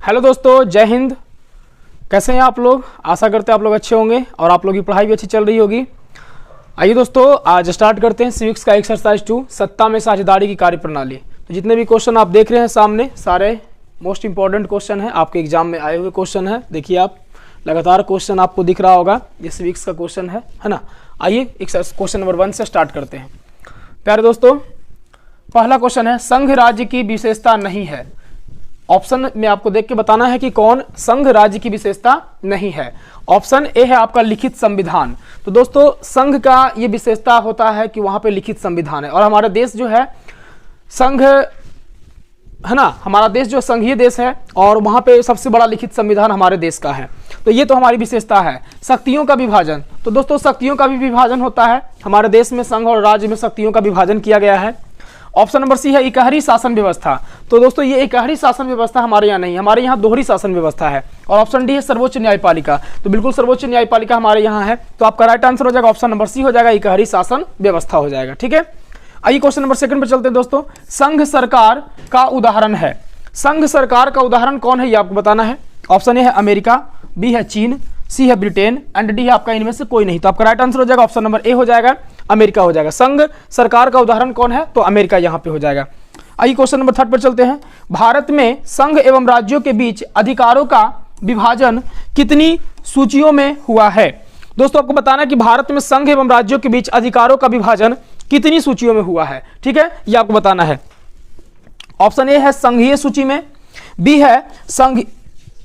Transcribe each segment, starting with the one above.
Hello दोस्तों, जय हिंद। कैसे हैं आप लोग? आशा करते हैं आप लोग अच्छे होंगे और आप लोग की पढ़ाई भी अच्छी चल रही होगी। आइए दोस्तों, आज स्टार्ट करते हैं सिविक्स का एक्सरसाइज 2, सत्ता में साझेदारी की कार्यप्रणाली। तो जितने भी क्वेश्चन आप देख रहे हैं सामने, सारे मोस्ट इंपॉर्टेंट क्वेश्चन है, आपके एग्जाम में आए हुए क्वेश्चन है। देखिए आप लगातार क्वेश्चन आपको दिख रहा होगा, ये सिविक्स का क्वेश्चन है ना। आइए क्वेश्चन नंबर 1 से स्टार्ट करते हैं। प्यारे दोस्तों, पहला क्वेश्चन है, संघ राज्य की विशेषता नहीं है। ऑप्शन में आपको देख के बताना है कि कौन संघ राज्य की विशेषता नहीं है। ऑप्शन ए है आपका लिखित संविधान। तो दोस्तों, संघ का ये विशेषता होता है कि वहां पे लिखित संविधान है, और हमारा देश जो है संघ है ना, हमारा देश जो संघीय देश है और वहां पे सबसे बड़ा लिखित संविधान हमारे देश का है। तो ये तो हमारी विशेषता है। शक्तियों का विभाजन, तो दोस्तों शक्तियों का भी विभाजन होता है हमारे देश में, संघ और राज्य में शक्तियों का विभाजन किया गया है। ऑप्शन नंबर सी है इकहरी शासन व्यवस्था। तो दोस्तों ये इकहरी शासन व्यवस्था हमारे यहाँ नहीं, हमारे यहाँ दोहरी शासन व्यवस्था है। और ऑप्शन डी है सर्वोच्च न्यायपालिका। तो बिल्कुल सर्वोच्च न्यायपालिका हमारे यहाँ है। तो आपका राइट आंसर हो जाएगा ऑप्शन नंबर सी हो जाएगा, इकहरी शासन व्यवस्था हो जाएगा। ठीक है, आइए क्वेश्चन नंबर 2 पर चलते हैं दोस्तों। संघ सरकार का उदाहरण है। संघ सरकार का उदाहरण कौन है, ये आपको बताना है। ऑप्शन ए है अमेरिका, बी है चीन, सी है ब्रिटेन एंड डी है आपका इनमें से कोई नहीं। तो आपका राइट आंसर हो जाएगा ऑप्शन नंबर ए हो जाएगा, अमेरिका हो जाएगा। संघ सरकार का उदाहरण कौन है, तो अमेरिका यहां पे हो जाएगा। आइए क्वेश्चन नंबर 3 पर चलते हैं। भारत में संघ एवं राज्यों के बीच अधिकारों का विभाजन कितनी सूचियों में हुआ है। दोस्तों आपको बताना है कि भारत में संघ एवं राज्यों के बीच अधिकारों का विभाजन कितनी सूचियों में हुआ है। ठीक है, ये आपको बताना है। ऑप्शन ए है संघीय सूची में,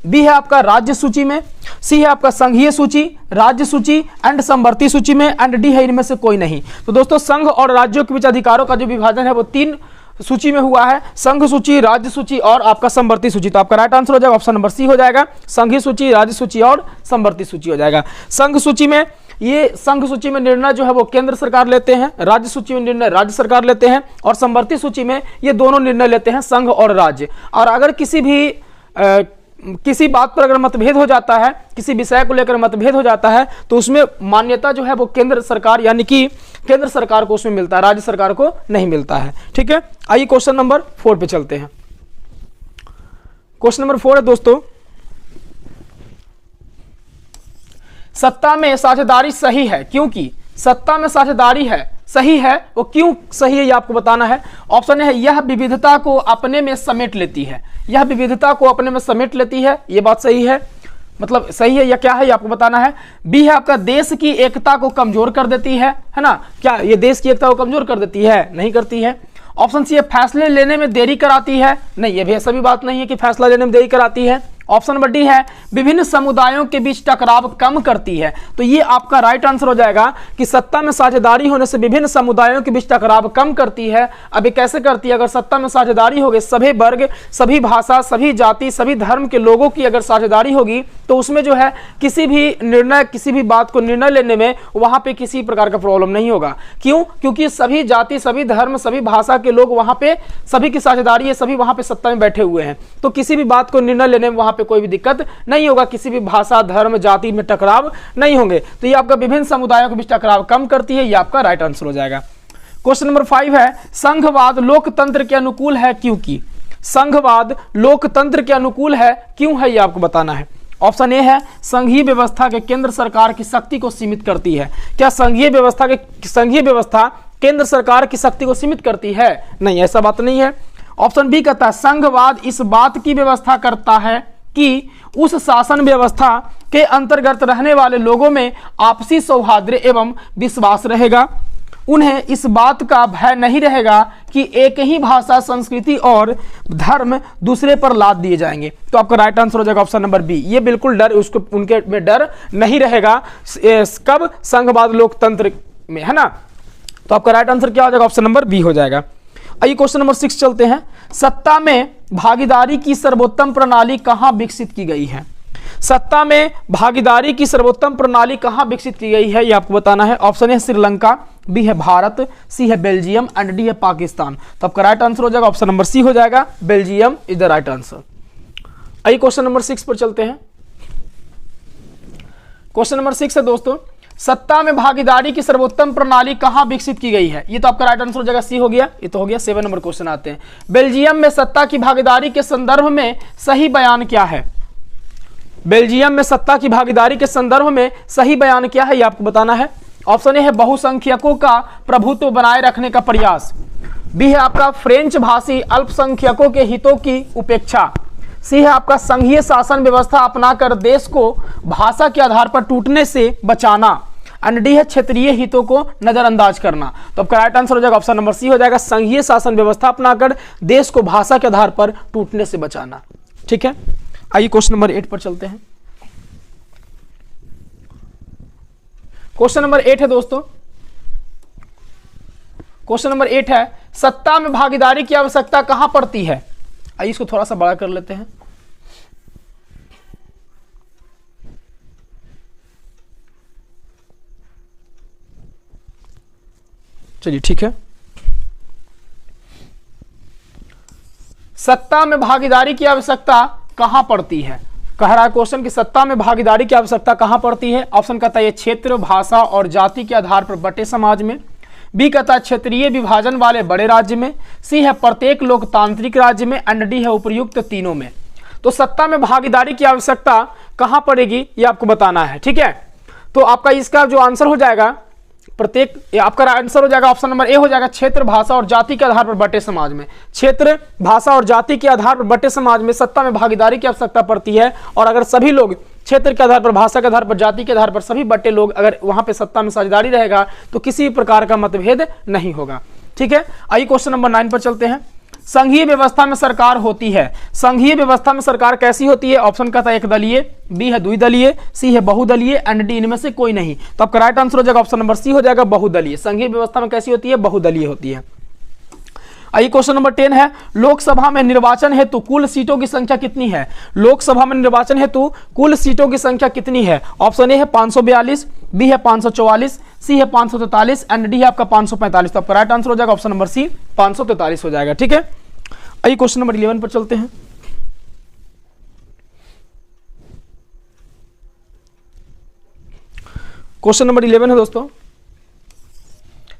बी है आपका राज्य सूची में, सी है आपका संघीय सूची, राज्य सूची एंड समवर्ती सूची में एंड डी है इनमें से कोई नहीं। तो दोस्तों संघ और राज्यों के बीच अधिकारों का जो विभाजन है वो 3 सूची में हुआ है, संघ सूची, राज्य सूची और आपका समवर्ती सूची। तो आपका राइट आंसर हो जाएगा ऑप्शन नंबर सी हो जाएगा, संघीय सूची, राज्य सूची और समवर्ती सूची हो जाएगा। संघ सूची में निर्णय जो है वो केंद्र सरकार लेते हैं, राज्य सूची में निर्णय राज्य सरकार लेते हैं और समवर्ती सूची में ये दोनों निर्णय लेते हैं, संघ और राज्य। और अगर किसी बात पर अगर मतभेद हो जाता है, किसी विषय को लेकर मतभेद हो जाता है, तो उसमें मान्यता जो है वो केंद्र सरकार यानी कि केंद्र सरकार को उसमें मिलता है, राज्य सरकार को नहीं मिलता है। ठीक है, आइए क्वेश्चन नंबर 4 पे चलते हैं। क्वेश्चन नंबर 4 है दोस्तों, सत्ता में साझेदारी सही है क्योंकि। सत्ता में साझेदारी है सही है, वो क्यों सही है ये आपको बताना है। ऑप्शन है यह विविधता को अपने में समेट लेती है, यह विविधता को अपने में समेट लेती है, ये बात सही है, मतलब सही है या क्या है ये आपको बताना है। बी है आपका देश की एकता को कमजोर कर देती है ना, क्या ये देश की एकता को कमजोर कर देती है, नहीं करती है। ऑप्शन सी है फैसले लेने में देरी कराती है, नहीं ये भी ऐसा भी बात नहीं है कि फैसला लेने में देरी कराती है। ऑप्शन नंबर डी है विभिन्न समुदायों के बीच टकराव कम करती है। तो ये आपका राइट आंसर हो जाएगा कि सत्ता में साझेदारी होने से विभिन्न समुदायों के बीच टकराव कम करती है। अब ये कैसे करती है, अगर सत्ता में साझेदारी होगी, सभी वर्ग, सभी भाषा, सभी जाति, सभी धर्म के लोगों की अगर साझेदारी होगी तो उसमें जो है किसी भी निर्णय, किसी भी बात को निर्णय लेने में वहां पे किसी प्रकार का प्रॉब्लम नहीं होगा। क्यों? क्योंकि सभी जाति, सभी धर्म, सभी भाषा के लोग वहां पे, सभी की साझेदारी है, सभी वहां पे सत्ता में बैठे हुए हैं, तो किसी भी बात को निर्णय लेने में वहां पे कोई भी दिक्कत नहीं होगा, किसी भी भाषा, धर्म, जाति में टकराव नहीं होंगे। तो ये आपका विभिन्न समुदायों के बीच टकराव कम करती है, ये आपका राइट आंसर हो जाएगा। क्वेश्चन नंबर 5 है संघवाद लोकतंत्र के अनुकूल है क्योंकि। संघवाद लोकतंत्र के अनुकूल है क्यों है ये आपको बताना है। ऑप्शन ए है संघीय व्यवस्था के केंद्र सरकार की शक्ति को सीमित करती है। क्या संघीय व्यवस्था केंद्र सरकार की शक्ति को सीमित करती है? नहीं, ऐसा बात नहीं है। ऑप्शन बी कहता है संघवाद इस बात की व्यवस्था करता है कि उस शासन व्यवस्था के अंतर्गत रहने वाले लोगों में आपसी सौहार्द एवं विश्वास रहेगा, उन्हें इस बात का भय नहीं रहेगा कि एक ही भाषा, संस्कृति और धर्म दूसरे पर लाद दिए जाएंगे। तो आपका राइट आंसर हो जाएगा ऑप्शन नंबर बी, ये बिल्कुल डर उसको, उनके में डर नहीं रहेगा। कब? संघवाद लोकतंत्र में, है ना। तो आपका राइट आंसर क्या हो जाएगा? ऑप्शन नंबर बी हो जाएगा। आइए क्वेश्चन नंबर 6 चलते हैं। सत्ता में भागीदारी की सर्वोत्तम प्रणाली कहां विकसित की गई है। सत्ता में भागीदारी की सर्वोत्तम प्रणाली कहां विकसित की गई है ये आपको बताना है। ऑप्शन है श्रीलंका, बी है भारत, सी है बेल्जियम एंड डी है पाकिस्तान। तो आपका राइट आंसर हो जाएगा ऑप्शन नंबर सी हो जाएगा, Belgium is the right answer. आइए क्वेश्चन नंबर 6 पर चलते हैं। क्वेश्चन नंबर 6 है दोस्तों, सत्ता में भागीदारी की सर्वोत्तम प्रणाली कहां विकसित की गई है? ये तो आपका राइट आंसर हो जाएगा सी हो गया, ये तो हो गया। 7 नंबर क्वेश्चन आते हैं। बेल्जियम में सत्ता की भागीदारी के संदर्भ में सही बयान क्या है? बेल्जियम में सत्ता की भागीदारी के संदर्भ में सही बयान क्या है, ये आपको बताना है। ऑप्शन ए है बहुसंख्यकों का प्रभुत्व बनाए रखने का प्रयास, बी है आपका फ्रेंच भाषी अल्पसंख्यकों के हितों की उपेक्षा, सी है आपका संघीय शासन व्यवस्था अपनाकर देश को भाषा के आधार पर टूटने से बचाना, एंड डी है क्षेत्रीय हितों को नजरअंदाज करना। तो आपका राइट आंसर हो जाएगा ऑप्शन नंबर सी हो जाएगा, संघीय शासन व्यवस्था अपनाकर देश को भाषा के आधार पर टूटने से बचाना। ठीक है, आइए क्वेश्चन नंबर 8 पर चलते हैं। क्वेश्चन नंबर 8 है दोस्तों, क्वेश्चन नंबर 8 है सत्ता में भागीदारी की आवश्यकता कहां पड़ती है? आइए इसको थोड़ा सा बड़ा कर लेते हैं। चलिए ठीक है, सत्ता में भागीदारी की आवश्यकता कहां पड़ती है? कह रहा है क्वेश्चन कि सत्ता में भागीदारी की आवश्यकता कहां पड़ती है? ऑप्शन कहता है क्षेत्र, भाषा और जाति के आधार पर बटे समाज में, बी कहता है क्षेत्रीय विभाजन वाले बड़े राज्य में, सी है प्रत्येक लोकतांत्रिक राज्य में, एंड डी है उपर्युक्त तीनों में। तो सत्ता में भागीदारी की आवश्यकता कहां पड़ेगी ये आपको बताना है। ठीक है, तो आपका इसका जो आंसर हो जाएगा प्रत्येक, आपका आंसर हो जाएगा ऑप्शन नंबर ए हो जाएगा, क्षेत्र, भाषा और जाति के आधार पर बटे समाज में। क्षेत्र, भाषा और जाति के आधार पर बटे समाज में सत्ता में भागीदारी की आवश्यकता पड़ती है, और अगर सभी लोग क्षेत्र के आधार पर, भाषा के आधार पर, जाति के आधार पर सभी बटे लोग अगर वहां पे सत्ता में साझेदारी रहेगा तो किसी प्रकार का मतभेद नहीं होगा। ठीक है, आइए क्वेश्चन नंबर 9 पर चलते हैं। संघीय व्यवस्था में सरकार होती है, संघीय व्यवस्था में सरकार कैसी होती है? ऑप्शन का था एक दलीय, बी है द्विदलीय, सी है बहुदलीय, एंड डी इनमें से कोई नहीं। तो आपका राइट आंसर हो जाएगा ऑप्शन नंबर सी हो जाएगा, बहुदलीय। संघीय व्यवस्था में कैसी होती है? बहुदलीय होती है। आइए क्वेश्चन नंबर 10 है लोकसभा में निर्वाचन हेतु कुल सीटों की संख्या कितनी है? लोकसभा में निर्वाचन हेतु कुल सीटों की संख्या कितनी है? ऑप्शन ए है 542, बी है 544, सी है 543, एंड डी है आपका 545। तो आपका राइट आंसर हो जाएगा ऑप्शन नंबर सी 543 हो जाएगा। ठीक है, आइए क्वेश्चन नंबर 11 पर चलते हैं। क्वेश्चन नंबर 11 है दोस्तों,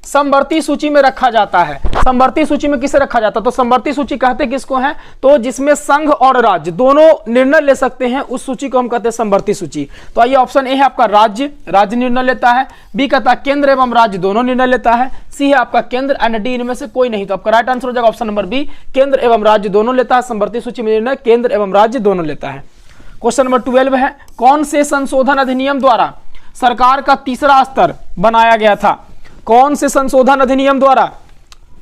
समवर्ती सूची में रखा जाता है। समवर्ती सूची में किसे रखा जाता है? तो समवर्ती सूची कहते किसको है? तो जिसमें संघ और राज्य दोनों निर्णय ले सकते हैं उस सूची को हम कहते हैं समवर्ती सूची। तो आइए ऑप्शन ए है आपका राज्य, राज्य निर्णय लेता है, बी कहता है केंद्र एवं राज्य दोनों निर्णय लेता है, सी है आपका केंद्र, एंड डी इनमें से कोई नहीं। तो आपका राइट आंसर हो जाएगा ऑप्शन नंबर बी, केंद्र एवं राज्य दोनों लेता है। समवर्ती सूची में निर्णय केंद्र एवं राज्य दोनों लेता है। क्वेश्चन नंबर 12 है कौन से संशोधन अधिनियम द्वारा सरकार का तीसरा स्तर बनाया गया था? कौन से संशोधन अधिनियम द्वारा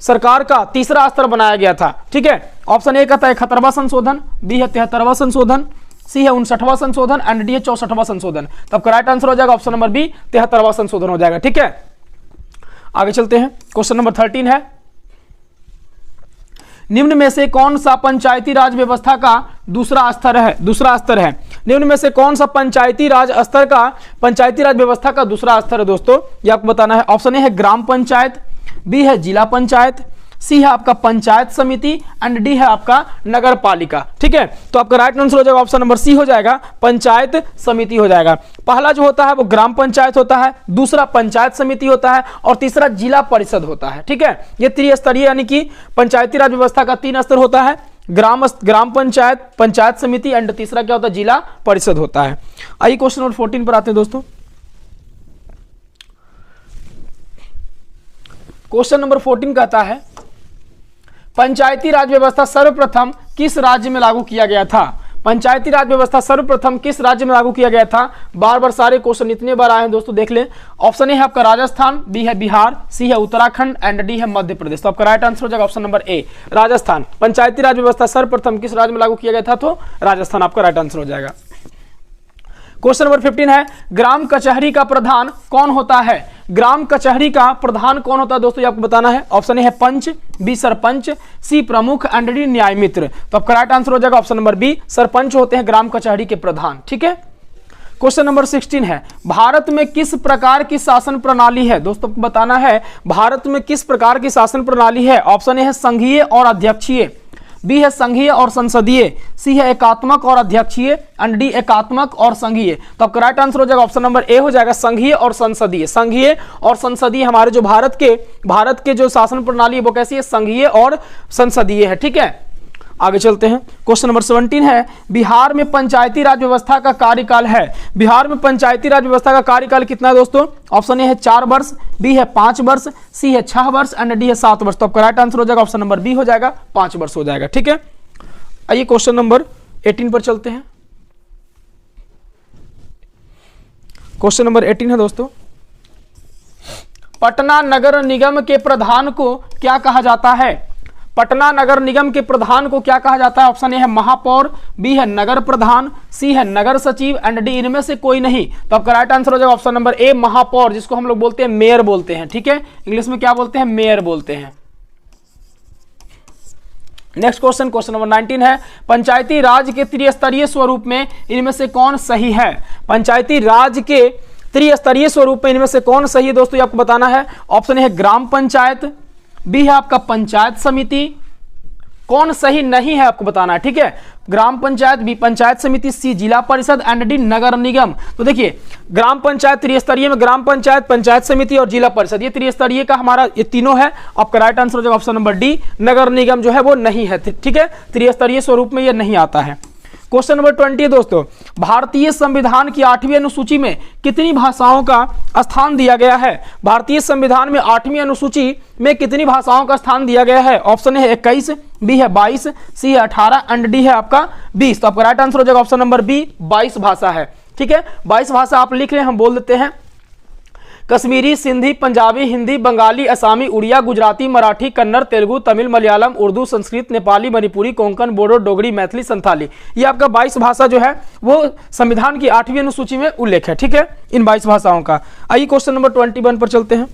सरकार का तीसरा स्तर बनाया गया था? ठीक है, ऑप्शन ए कहता है 71वां संशोधन, बी है 73वां संशोधन, सी है 59वां संशोधन, एंड डी है 64वां संशोधन। तब का राइट आंसर हो जाएगा ऑप्शन नंबर बी 73वां संशोधन हो जाएगा। ठीक है, आगे चलते हैं। क्वेश्चन नंबर 13 है निम्न में से कौन सा पंचायती राज व्यवस्था का दूसरा स्तर है? निम्न में से कौन सा पंचायती राज व्यवस्था का दूसरा स्तर है दोस्तों? ये आपको बताना है। ऑप्शन ए है ग्राम पंचायत, बी है जिला पंचायत, सी है आपका पंचायत समिति, एंड डी है आपका नगर पालिका। ठीक है, तो आपका राइट आंसर हो जाएगा ऑप्शन नंबर सी हो जाएगा, पंचायत समिति हो जाएगा। पहला जो होता है वो ग्राम पंचायत होता है, दूसरा पंचायत समिति होता है, और तीसरा जिला परिषद होता है। ठीक है, ये त्रिस्तरीय यानी कि पंचायती राज व्यवस्था का 3 स्तर होता है, ग्राम पंचायत, पंचायत समिति, एंड तीसरा क्या होता है? जिला परिषद होता है। आइए क्वेश्चन नंबर 14 पर आते हैं दोस्तों। क्वेश्चन नंबर 14 कहता है पंचायती राज व्यवस्था सर्वप्रथम किस राज्य में लागू किया गया था? पंचायती राज व्यवस्था सर्वप्रथम किस राज्य में लागू किया गया था? बार बार सारे क्वेश्चन इतने बार आए हैं दोस्तों, देख लें। ऑप्शन ए है आपका राजस्थान, बी है बिहार, सी है उत्तराखंड, एंड डी है मध्य प्रदेश। तो आपका राइट आंसर हो जाएगा ऑप्शन नंबर ए राजस्थान। पंचायती राज व्यवस्था सर्वप्रथम किस राज्य में लागू किया गया था? तो राजस्थान आपका राइट आंसर हो जाएगा। क्वेश्चन नंबर 15 है ग्राम कचहरी का प्रधान कौन होता है? ग्राम कचहरी का प्रधान कौन होता है दोस्तों? ये आपको बताना है। ऑप्शन ए है पंच, बी सरपंच, सी प्रमुख, एंड डी न्याय मित्र। तो आपका राइट आंसर हो जाएगा ऑप्शन नंबर बी, सरपंच होते हैं ग्राम कचहरी के प्रधान। ठीक है, क्वेश्चन नंबर 16 है भारत में किस प्रकार की शासन प्रणाली है? दोस्तों को बताना है भारत में किस प्रकार की शासन प्रणाली है। ऑप्शन ए है संघीय और अध्यक्षीय, बी है संघीय और संसदीय, सी है एकात्मक और अध्यक्षीय, एंड डी एकात्मक और संघीय। तो आपका राइट आंसर हो जाएगा ऑप्शन नंबर ए हो जाएगा संघीय और संसदीय। संघीय और संसदीय हमारे जो भारत के जो शासन प्रणाली है वो कैसी है, संघीय और संसदीय है। ठीक है, आगे चलते हैं। क्वेश्चन नंबर 17 है, बिहार में पंचायती राज व्यवस्था का कार्यकाल है। बिहार में पंचायती राज व्यवस्था का कार्यकाल कितना है दोस्तों? ऑप्शन ए है 4 वर्ष, बी है 5 वर्ष, सी है 6 वर्ष एंड डी है 7 वर्ष। तो आपका राइट आंसर हो जाएगा ऑप्शन नंबर बी हो जाएगा 5 वर्ष हो जाएगा। ठीक है, आइए क्वेश्चन नंबर 18 पर चलते हैं। क्वेश्चन नंबर 18 है दोस्तों, पटना नगर निगम के प्रधान को क्या कहा जाता है? पटना नगर निगम के प्रधान को क्या कहा जाता है? ऑप्शन ए है महापौर, बी है नगर प्रधान, सी है नगर सचिव एंड डी इनमें से कोई नहीं। तो आपका राइट आंसर हो जाएगा ऑप्शन नंबर ए महापौर, जिसको हम लोग बोलते हैं मेयर बोलते हैं। ठीक है, इंग्लिश में क्या बोलते हैं? मेयर बोलते हैं। नेक्स्ट क्वेश्चन, क्वेश्चन नंबर 19 है, पंचायती राज के त्रिस्तरीय स्वरूप में इनमें से कौन सही है? पंचायती राज के त्रिस्तरीय स्वरूप में इनमें से कौन सही है दोस्तों, ये आपको बताना है। ऑप्शन ए है ग्राम पंचायत, बी है आपका पंचायत समिति, कौन सही नहीं है आपको बताना है। ठीक है, ग्राम पंचायत, बी पंचायत समिति, सी जिला परिषद एंड डी नगर निगम। तो देखिए, ग्राम पंचायत त्रिस्तरीय में ग्राम पंचायत, पंचायत समिति और जिला परिषद, ये त्रिस्तरीय का हमारा ये तीनों है। आपका राइट आंसर हो जाएगा ऑप्शन नंबर डी नगर निगम जो है वो नहीं है। ठीक है, त्रिस्तरीय स्वरूप में ये नहीं आता है। क्वेश्चन नंबर 20 दोस्तों, भारतीय संविधान की 8वीं अनुसूची में कितनी भाषाओं का स्थान दिया गया है? भारतीय संविधान में 8वीं अनुसूची में कितनी भाषाओं का स्थान दिया गया है? ऑप्शन है 21, बी है 22, सी है 18 एंड डी है आपका 20। तो आपका राइट आंसर हो जाएगा ऑप्शन नंबर बी 22 भाषा है। ठीक है, 22 भाषा आप लिख रहे हैं, हम बोल देते हैं कश्मीरी, सिंधी, पंजाबी, हिंदी, बंगाली, असमी, उड़िया, गुजराती, मराठी, कन्नड़, तेलुगु, तमिल, मलयालम, उर्दू, संस्कृत, नेपाली, मणिपुरी, कोंकण, बोडो, डोगरी, मैथिली, संथाली। ये आपका 22 भाषा जो है वो संविधान की 8वीं अनुसूची में उल्लेख है। ठीक है, इन 22 भाषाओं का। आइए क्वेश्चन नंबर 21 पर चलते हैं।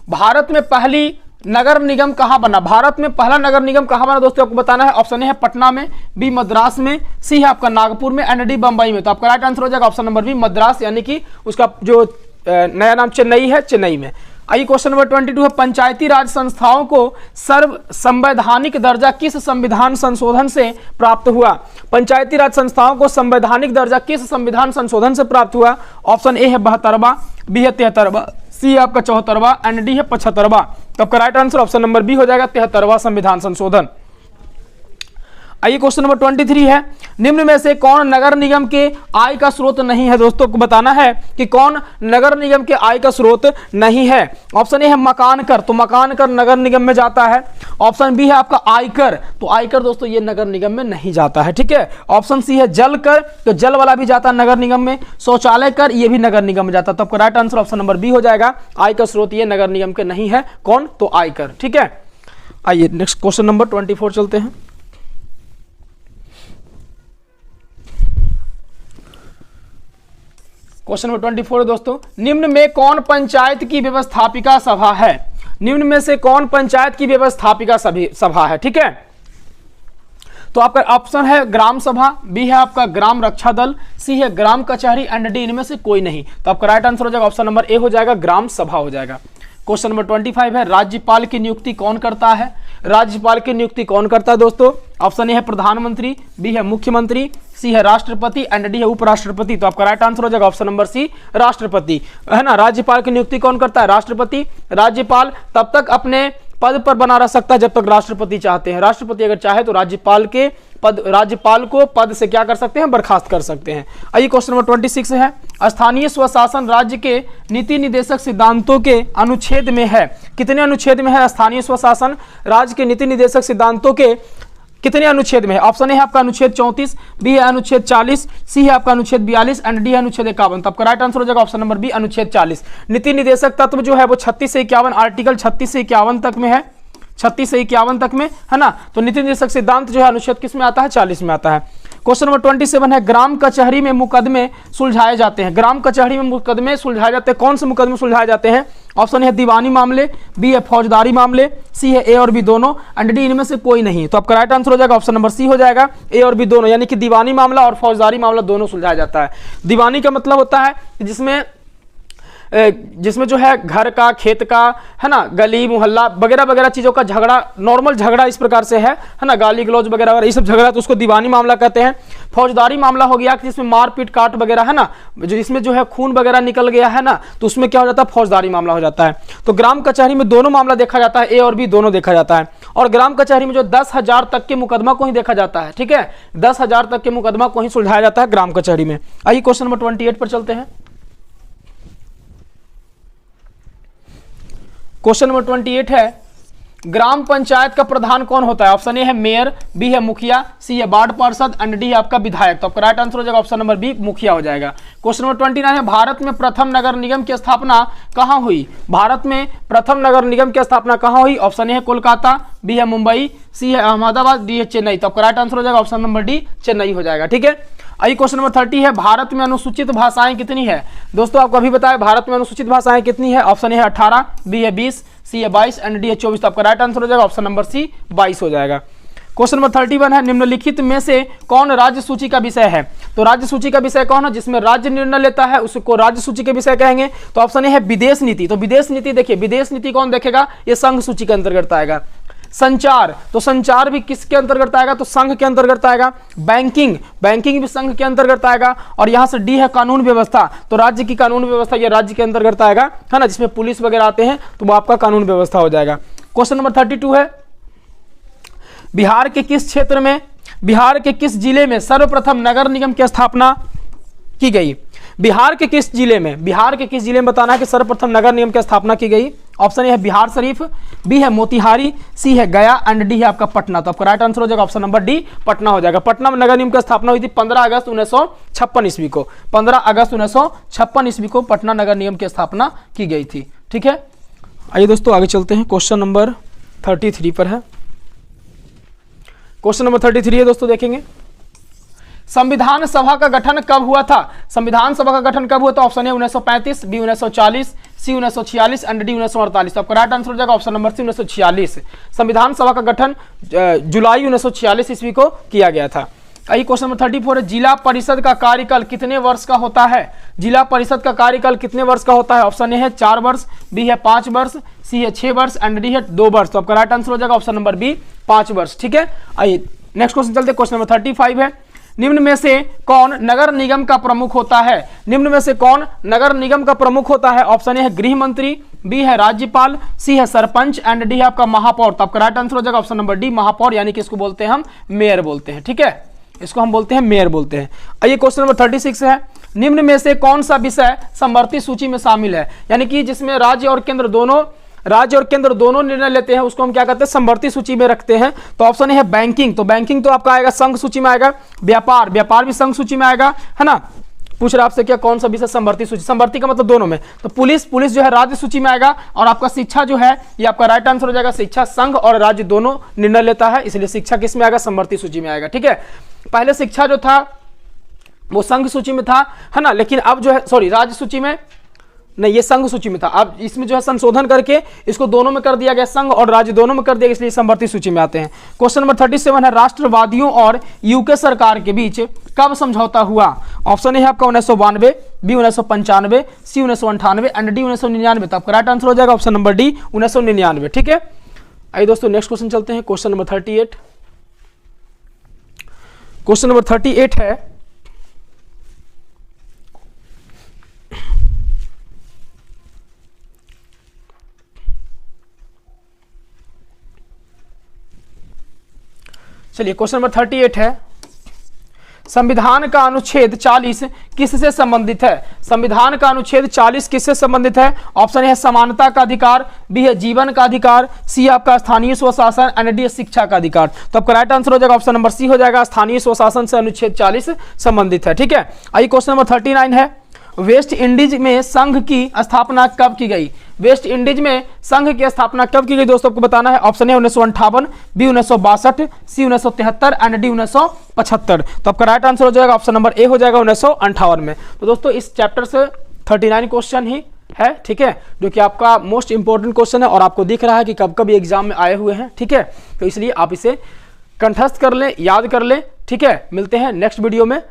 भारत में पहली नगर निगम कहां बना? भारत में पहला नगर निगम कहां बना दोस्तों, आपको बताना है। ऑप्शन ए है पटना में, बी मद्रास में, सी है आपका नागपुर में एंड डी बंबई में। तो आपका राइट आंसर हो जाएगा ऑप्शन नंबर बी मद्रास, यानी कि उसका जो नया नाम चेन्नई है, चेन्नई में। आइए क्वेश्चन नंबर 22 है, पंचायती राज संस्थाओं को सर्व संवैधानिक दर्जा किस संविधान संशोधन से प्राप्त हुआ? पंचायती राज संस्थाओं को संवैधानिक दर्जा किस संविधान संशोधन से प्राप्त हुआ? ऑप्शन ए है 72वां, बी है 73वां, सी आपका 74वां एंड डी है 75वां। तो आपका right answer option number B हो जाएगा 73वां संविधान संशोधन। आइए क्वेश्चन नंबर 23 है, निम्न में से कौन नगर निगम के आय का स्रोत नहीं है? दोस्तों को बताना है कि कौन नगर निगम के आय का स्रोत नहीं है। ऑप्शन ए है मकान कर, तो मकान कर नगर निगम में जाता है। ऑप्शन बी है आपका आयकर, तो आयकर दोस्तों ये नगर निगम में नहीं जाता है। ठीक है, ऑप्शन सी है जल कर, तो जल वाला भी जाता है नगर निगम में। शौचालय कर ये भी नगर निगम में जाता है। तो आपका right answer option number B हो जाएगा, आय का स्रोत ये नगर निगम के नहीं है। कौन? तो आयकर। ठीक है, आइए नेक्स्ट क्वेश्चन नंबर 24 चलते हैं। क्वेश्चन नंबर 24 दोस्तों, निम्न में कौन पंचायत की व्यवस्थापिका सभा है? निम्न में से कौन पंचायत की व्यवस्थापिका सभा है? ठीक है, तो आपका ऑप्शन है ग्राम सभा, बी है आपका ग्राम रक्षा दल, सी है ग्राम कचहरी एंड डी इनमें से कोई नहीं। तो आपका राइट आंसर हो जाएगा ऑप्शन नंबर ए हो जाएगा ग्राम सभा हो जाएगा। क्वेश्चन नंबर 25 है, राज्यपाल की नियुक्ति कौन करता है? राज्यपाल की नियुक्ति कौन करता है दोस्तों? ऑप्शन ए है प्रधानमंत्री, बी है मुख्यमंत्री, सी है राष्ट्रपति एंड डी है उपराष्ट्रपति। तो आपका राइट आंसर हो जाएगा ऑप्शन नंबर सी राष्ट्रपति, है ना। राज्यपाल की नियुक्ति कौन करता है? राष्ट्रपति। राज्यपाल तब तक अपने पद पर बना रह सकता है जब तक राष्ट्रपति चाहते हैं। राष्ट्रपति अगर चाहे तो राज्यपाल को पद से क्या कर सकते हैं? बर्खास्त कर सकते हैं। आइए क्वेश्चन नंबर 26 है, स्थानीय स्वशासन राज्य के नीति निर्देशक सिद्धांतों के अनुच्छेद में है। कितने अनुच्छेद में है स्थानीय स्वशासन राज्य के नीति निर्देशक सिद्धांतों के कितने अनुच्छेद में है? ऑप्शन ए है आपका अनुच्छेद 34, बी है अनुच्छेद 40, सी है आपका अनुच्छेद 42 एंड डी है अनुच्छेद 51। तो आपका राइट आंसर हो जाएगा ऑप्शन नंबर बी अनुच्छेद 40। नीति निर्देशक तत्व जो है वो 36 से 51, आर्टिकल 36 से 51 तक में है, 36 से 51 तक में, है ना। तो नीति निर्देशक सिद्धांत जो है अनुच्छेद किस में आता है? 40 में आता है। क्वेश्चन नंबर 27 है, ग्राम कचहरी में मुकदमे सुलझाए जाते हैं। ग्राम कचहरी में मुकदमे सुलझाए जाते हैं, कौन से मुकदमे सुलझाए जाते हैं? ऑप्शन है दीवानी मामले, बी है फौजदारी मामले, सी है ए और बी दोनों एंड डी इनमें से कोई नहीं। तो आपका राइट आंसर हो जाएगा ऑप्शन नंबर सी हो जाएगा, ए और बी दोनों, यानी कि दीवानी मामला और फौजदारी मामला दोनों सुलझाया जाता है। दीवानी का मतलब होता है जिसमें जिसमें जो है घर का, खेत का, है ना, गली मोहल्ला वगैरह वगैरह चीज़ों का झगड़ा, नॉर्मल झगड़ा इस प्रकार से है ना, गाली गलौज वगैरह वगैरह ये सब झगड़ा, तो उसको दीवानी मामला कहते हैं। फौजदारी मामला हो गया कि जिसमें मारपीट काट वगैरह है ना, जिसमें जो है खून वगैरह निकल गया है ना, तो उसमें क्या हो जाता है, फौजदारी मामला हो जाता है। तो ग्राम कचहरी में दोनों मामला देखा जाता है, ए और बी दोनों देखा जाता है। और ग्राम कचहरी में जो 10,000 तक के मुकदमा को ही देखा जाता है, ठीक है, 10,000 तक के मुकदमा को ही सुलझाया जाता है ग्राम कचहरी में। आइए क्वेश्चन नंबर 28 पर चलते हैं। क्वेश्चन नंबर 28 है, ग्राम पंचायत का प्रधान कौन होता है? ऑप्शन ए है मेयर, बी है मुखिया, सी है वार्ड पार्षद एंड डी है आपका विधायक। तो आपका राइट आंसर हो जाएगा ऑप्शन नंबर बी, मुखिया हो जाएगा। क्वेश्चन नंबर 29 है, भारत में प्रथम नगर निगम की स्थापना कहां हुई? भारत में प्रथम नगर निगम की स्थापना कहां हुई? ऑप्शन ए है कोलकाता, बी है मुंबई, सी है अहमदाबाद, डी है चेन्नई। तो आपका राइट आंसर हो जाएगा ऑप्शन नंबर डी, चेन्नई हो जाएगा। ठीक है, आइए क्वेश्चन नंबर 30 है, भारत में अनुसूचित भाषाएं कितनी है? दोस्तों आपको अभी बताया भारत में अनुसूचित भाषाएं कितनी है? ऑप्शन ए है 18, बी है 20, सी है 22 एंड डी है 24। तो आपका राइट आंसर हो जाएगा ऑप्शन नंबर सी, 22 हो जाएगा। क्वेश्चन नंबर 31 है, निम्नलिखित में से कौन राज्य सूची का विषय है? तो राज्य सूची का विषय कौन है? जिसमें राज्य निर्णय लेता है उसको राज्य सूची के विषय कहेंगे। तो ऑप्शन ए है विदेश नीति। तो विदेश नीति देखिए, विदेश नीति कौन देखेगा? ये संघ सूची के अंतर्गत आएगा। संचार, तो संचार भी किसके अंतर्गत आएगा? तो संघ के अंतर्गत आएगा। बैंकिंग, बैंकिंग भी संघ के अंतर्गत आएगा। और यहां से डी है कानून व्यवस्था, तो राज्य की कानून व्यवस्था ये राज्य के अंतर्गत आएगा, है ना, जिसमें पुलिस वगैरह आते हैं तो वो आपका कानून व्यवस्था हो जाएगा। क्वेश्चन नंबर 32 है, बिहार के किस क्षेत्र में, बिहार के किस जिले में सर्वप्रथम नगर निगम की स्थापना की गई? बिहार के किस जिले में, बिहार के किस जिले में बताना है कि सर्वप्रथम नगर निगम की स्थापना की गई? ऑप्शन ए है बिहार शरीफ, बी है मोतिहारी, सी है गया एंड डी है आपका पटना। तो आपका राइट आंसर हो जाएगा ऑप्शन नंबर डी, पटना हो जाएगा। पटना में नगर निगम की स्थापना हुई थी 15 अगस्त 1956 ईस्वी को। 15 अगस्त 1956 ईस्वी को पटना नगर निगम की स्थापना की गई थी। ठीक है, आइए दोस्तों आगे चलते हैं, क्वेश्चन नंबर 33 पर है। क्वेश्चन नंबर 33 है दोस्तों, देखेंगे संविधान सभा का गठन कब हुआ था? संविधान सभा का गठन कब हुआ था? Option A 1935, B 1940, C 1946 and D 1948। तो आपका राइट आंसर हो जाएगा ऑप्शन नंबर सी 1946। संविधान सभा का गठन जुलाई 1946 ईस्वी को किया गया था। आइए क्वेश्चन नंबर 34 है, जिला परिषद का कार्यकाल कितने वर्ष का होता है? जिला परिषद का कार्यकाल कितने वर्ष का होता है? ऑप्शन ए है 4 वर्ष, बी है 5 वर्ष, सी है 6 वर्ष एंड डी है 2 वर्ष। तो आपका राइट आंसर हो जाएगा ऑप्शन नंबर बी, 5 वर्ष। ठीक है, आइए नेक्स्ट क्वेश्चन चलते हैं। क्वेश्चन नंबर 35 है, निम्न में से कौन नगर निगम का प्रमुख होता है? निम्न में से कौन नगर निगम का प्रमुख होता है? ऑप्शन ए है गृह मंत्री, बी है राज्यपाल, सी है सरपंच एंड डी है आपका महापौर। तो आपका राइट आंसर हो जाएगा ऑप्शन नंबर डी, महापौर, यानी कि इसको बोलते हैं हम मेयर बोलते हैं। ठीक है, इसको हम बोलते हैं मेयर बोलते हैं। आइए क्वेश्चन नंबर 36 है, निम्न में से कौन सा विषय समवर्ती सूची में शामिल है? यानी कि जिसमें राज्य और केंद्र दोनों निर्णय लेते हैं उसको हम क्या कहते हैं? समवर्ती सूची में रखते हैं। तो ऑप्शन है बैंकिंग, तो बैंकिंग तो आपका आएगा संघ सूची में आएगा। व्यापार, व्यापार भी संघ सूची में आएगा, है ना। पूछ रहा आपसे क्या कौन सा विषय समवर्ती सूची, समवर्ती का मतलब दोनों में। तो पुलिस, पुलिस जो है राज्य सूची में आएगा। और आपका शिक्षा जो है ये आपका राइट आंसर हो जाएगा। शिक्षा संघ और राज्य दोनों निर्णय लेता है, इसलिए शिक्षा किस में आएगा? समवर्ती सूची में आएगा। ठीक है, पहले शिक्षा जो था वो संघ सूची में था, है ना, लेकिन अब जो है सॉरी राज्य सूची में नहीं, ये संघ सूची में था। अब इसमें जो है संशोधन करके इसको दोनों में कर दिया गया, संघ और राज्य दोनों में कर दिया, इसलिए समवर्ती सूची में आते हैं। क्वेश्चन नंबर 37 है, राष्ट्रवादियों और यूके सरकार के बीच कब समझौता हुआ? ऑप्शन ए है आपका 1992, बी 1995, सी 1998 एंड डी 1999। तो आपका राइट आंसर हो जाएगा ऑप्शन नंबर डी, 1999। ठीक है, आइए दोस्तों नेक्स्ट क्वेश्चन चलते हैं। क्वेश्चन नंबर 38, क्वेश्चन नंबर 38 है, चलिए क्वेश्चन नंबर 38 है, संविधान का अनुच्छेद 40 किससे संबंधित है? संविधान का अनुच्छेद 40 किससे संबंधित है? ऑप्शन ए है समानता का अधिकार, बी है जीवन का अधिकार, सी आपका स्थानीय स्वशासन एंड डी शिक्षा का अधिकार। तो आपका राइट आंसर हो जाएगा ऑप्शन नंबर सी हो जाएगा, स्थानीय स्वशासन से अनुच्छेद 40 संबंधित है। ठीक है, आइए क्वेश्चन नंबर 39 है, वेस्ट इंडीज में संघ की स्थापना कब की गई? वेस्ट इंडीज में संघ की स्थापना कब की गई दोस्तों आपको बताना है। Option A 1958, B 1962, C 1973 and D 1975। तो आपका राइट आंसर हो जाएगा ऑप्शन नंबर ए हो जाएगा 1958 में। तो दोस्तों इस चैप्टर से 39 क्वेश्चन ही है, ठीक है, जो कि आपका मोस्ट इंपॉर्टेंट क्वेश्चन है और आपको दिख रहा है कि कब कब एग्जाम में आए हुए हैं। ठीक है, तो इसलिए आप इसे कंठस्थ कर लें, याद कर लें। ठीक है, मिलते हैं नेक्स्ट वीडियो में।